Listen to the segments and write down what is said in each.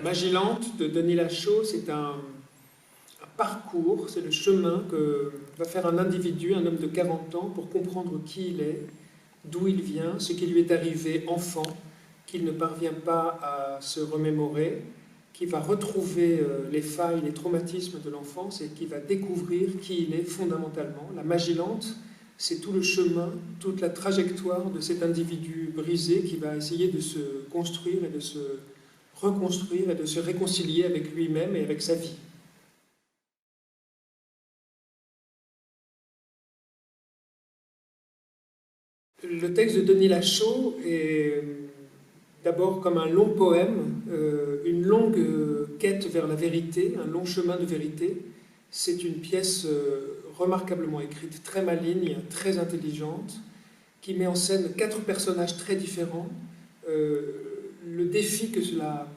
magie lente de Denis Lachaud, c'est un parcours, c'est le chemin que va faire un individu, un homme de 40 ans, pour comprendre qui il est, d'où il vient, ce qui lui est arrivé enfant, qu'il ne parvient pas à se remémorer, qui va retrouver les failles, les traumatismes de l'enfance et qui va découvrir qui il est fondamentalement. La magie lente, c'est tout le chemin, toute la trajectoire de cet individu brisé qui va essayer de se construire et de se reconstruire et de se réconcilier avec lui-même et avec sa vie. Le texte de Denis Lachaud est d'abord comme un long poème, une longue quête vers la vérité, un long chemin de vérité. C'est une pièce remarquablement écrite, très maligne, très intelligente, qui met en scène 4 personnages très différents. Le défi que cela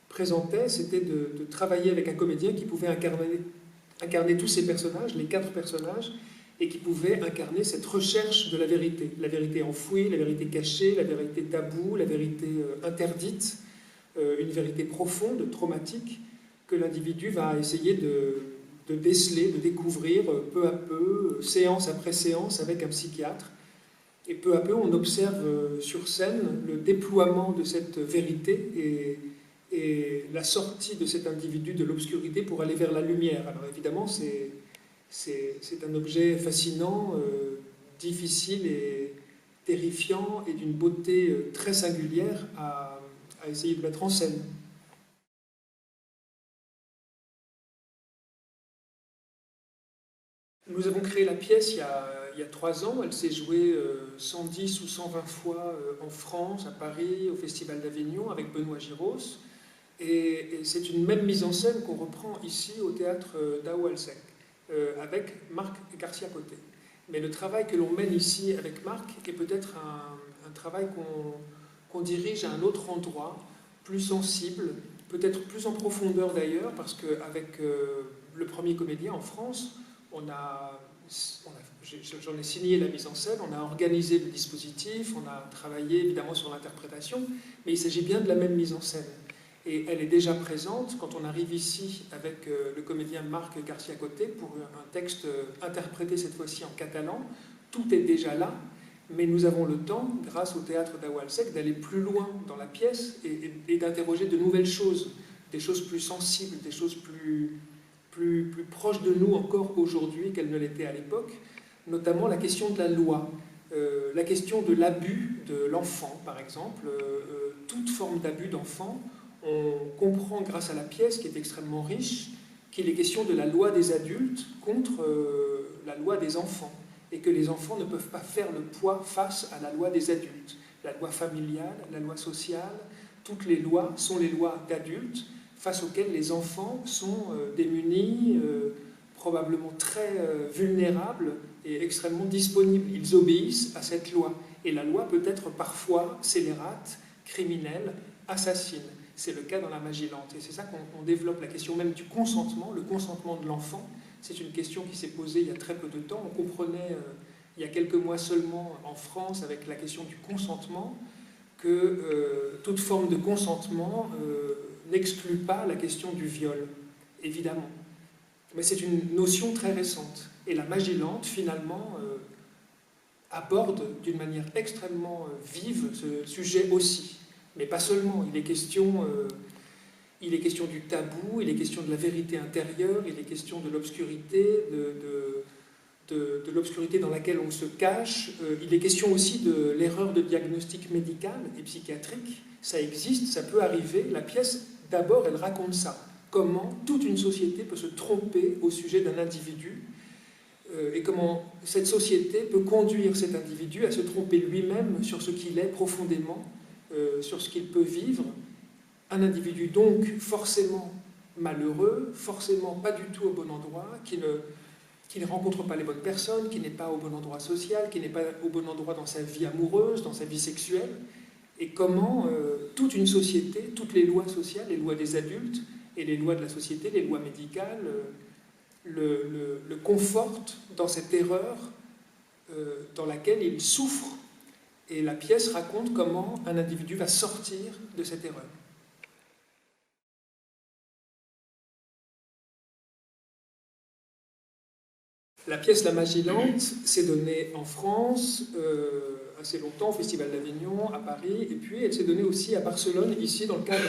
présentait, c'était de travailler avec un comédien qui pouvait incarner tous ces personnages, les 4 personnages, et qui pouvait incarner cette recherche de la vérité enfouie, la vérité cachée, la vérité taboue, la vérité interdite, une vérité profonde, traumatique, que l'individu va essayer de déceler, de découvrir peu à peu, séance après séance, avec un psychiatre. Et peu à peu, on observe sur scène le déploiement de cette vérité et la sortie de cet individu de l'obscurité pour aller vers la lumière. Alors évidemment, c'est un objet fascinant, difficile et terrifiant et d'une beauté très singulière à essayer de mettre en scène. Nous avons créé la pièce il y a 3 ans. Elle s'est jouée 110 ou 120 fois en France, à Paris, au Festival d'Avignon, avec Benoît Giros. Et c'est une même mise en scène qu'on reprend ici au théâtre d'Aoualsec, avec Marc Garcia-Côté. Mais le travail que l'on mène ici avec Marc est peut-être un travail qu'on dirige à un autre endroit, plus sensible, peut-être plus en profondeur d'ailleurs, parce qu'avec le premier comédien en France, j'en ai signé la mise en scène, on a organisé le dispositif, on a travaillé évidemment sur l'interprétation, mais il s'agit bien de la même mise en scène. Et elle est déjà présente quand on arrive ici avec le comédien Marc Garcia-Côté pour un texte interprété cette fois-ci en catalan. Tout est déjà là, mais nous avons le temps, grâce au théâtre d'Aoualsec, d'aller plus loin dans la pièce et d'interroger de nouvelles choses, des choses plus sensibles, des choses plus proches de nous encore aujourd'hui qu'elles ne l'étaient à l'époque, notamment la question de la loi, la question de l'abus de l'enfant, par exemple, toute forme d'abus d'enfant. On comprend grâce à la pièce, qui est extrêmement riche, qu'il est question de la loi des adultes contre la loi des enfants, et que les enfants ne peuvent pas faire le poids face à la loi des adultes. La loi familiale, la loi sociale, toutes les lois sont les lois d'adultes face auxquelles les enfants sont démunis, probablement très vulnérables et extrêmement disponibles. Ils obéissent à cette loi. Et la loi peut être parfois scélérate, criminelle, assassine. C'est le cas dans la magie lente. Et c'est ça qu'on développe, la question même du consentement, le consentement de l'enfant. C'est une question qui s'est posée il y a très peu de temps. On comprenait il y a quelques mois seulement en France, avec la question du consentement, que toute forme de consentement n'exclut pas la question du viol, évidemment. Mais c'est une notion très récente. Et la magie lente, finalement, aborde d'une manière extrêmement vive ce sujet aussi. Mais pas seulement, il est question du tabou, il est question de la vérité intérieure, il est question de l'obscurité, de l'obscurité dans laquelle on se cache. Il est question aussi de l'erreur de diagnostic médical et psychiatrique. Ça existe, ça peut arriver. La pièce, d'abord, elle raconte ça. Comment toute une société peut se tromper au sujet d'un individu et comment cette société peut conduire cet individu à se tromper lui-même sur ce qu'il est profondément, sur ce qu'il peut vivre. Un individu donc forcément malheureux, forcément pas du tout au bon endroit, qui ne rencontre pas les bonnes personnes, qui n'est pas au bon endroit social, qui n'est pas au bon endroit dans sa vie amoureuse, dans sa vie sexuelle, et comment toute une société, toutes les lois sociales, les lois des adultes et les lois de la société, les lois médicales, le confortent dans cette erreur dans laquelle il souffre. Et la pièce raconte comment un individu va sortir de cette erreur. La pièce La Magilante s'est donnée en France assez longtemps, au Festival d'Avignon, à Paris, et puis elle s'est donnée aussi à Barcelone, ici dans le cadre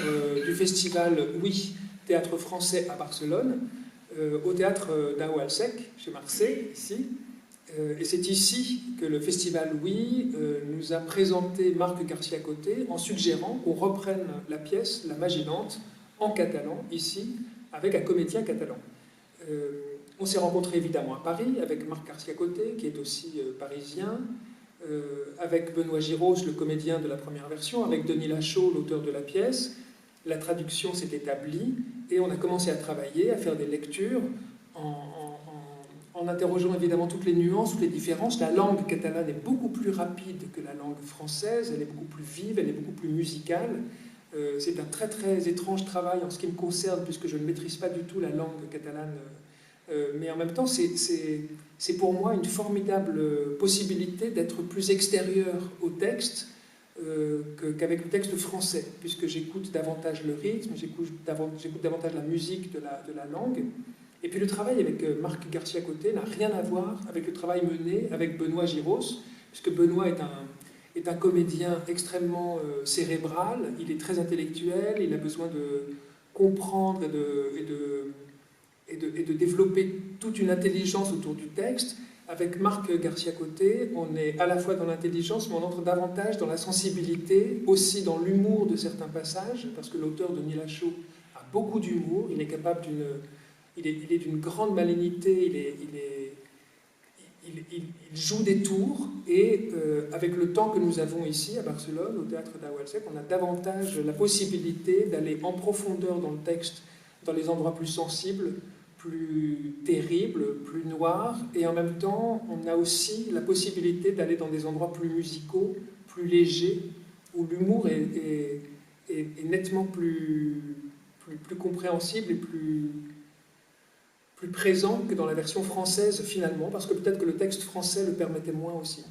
du festival Oui, théâtre français à Barcelone, au théâtre d'Ao Alsec, chez Marseille, ici. Et c'est ici que le festival Oui nous a présenté Marc Garcia-Coté en suggérant qu'on reprenne la pièce La Magilante en catalan, ici, avec un comédien catalan. On s'est rencontrés évidemment à Paris avec Marc Garcia-Coté, qui est aussi parisien, avec Benoît Giros, le comédien de la première version, avec Denis Lachaud, l'auteur de la pièce. La traduction s'est établie et on a commencé à travailler, à faire des lectures en interrogeant évidemment toutes les nuances, toutes les différences. La langue catalane est beaucoup plus rapide que la langue française, elle est beaucoup plus vive, elle est beaucoup plus musicale. C'est un très très étrange travail en ce qui me concerne, puisque je ne maîtrise pas du tout la langue catalane. Mais en même temps, c'est pour moi une formidable possibilité d'être plus extérieur au texte qu'avec le texte français, puisque j'écoute davantage le rythme, j'écoute davantage la musique de la langue. Et puis le travail avec Marc Garcia-Coté n'a rien à voir avec le travail mené avec Benoît Giros, puisque Benoît est un comédien extrêmement cérébral, il est très intellectuel, il a besoin de comprendre et de développer toute une intelligence autour du texte. Avec Marc Garcia-Coté, on est à la fois dans l'intelligence, mais on entre davantage dans la sensibilité, aussi dans l'humour de certains passages, parce que l'auteur Denis Lachaud a beaucoup d'humour, il est capable il est d'une grande malignité, il joue des tours, et avec le temps que nous avons ici à Barcelone, au théâtre d'Ao Alsec, on a davantage la possibilité d'aller en profondeur dans le texte, dans les endroits plus sensibles, plus terribles, plus noirs, et en même temps, on a aussi la possibilité d'aller dans des endroits plus musicaux, plus légers, où l'humour est nettement plus compréhensible et plus présent que dans la version française finalement, parce que peut-être que le texte français le permettait moins aussi.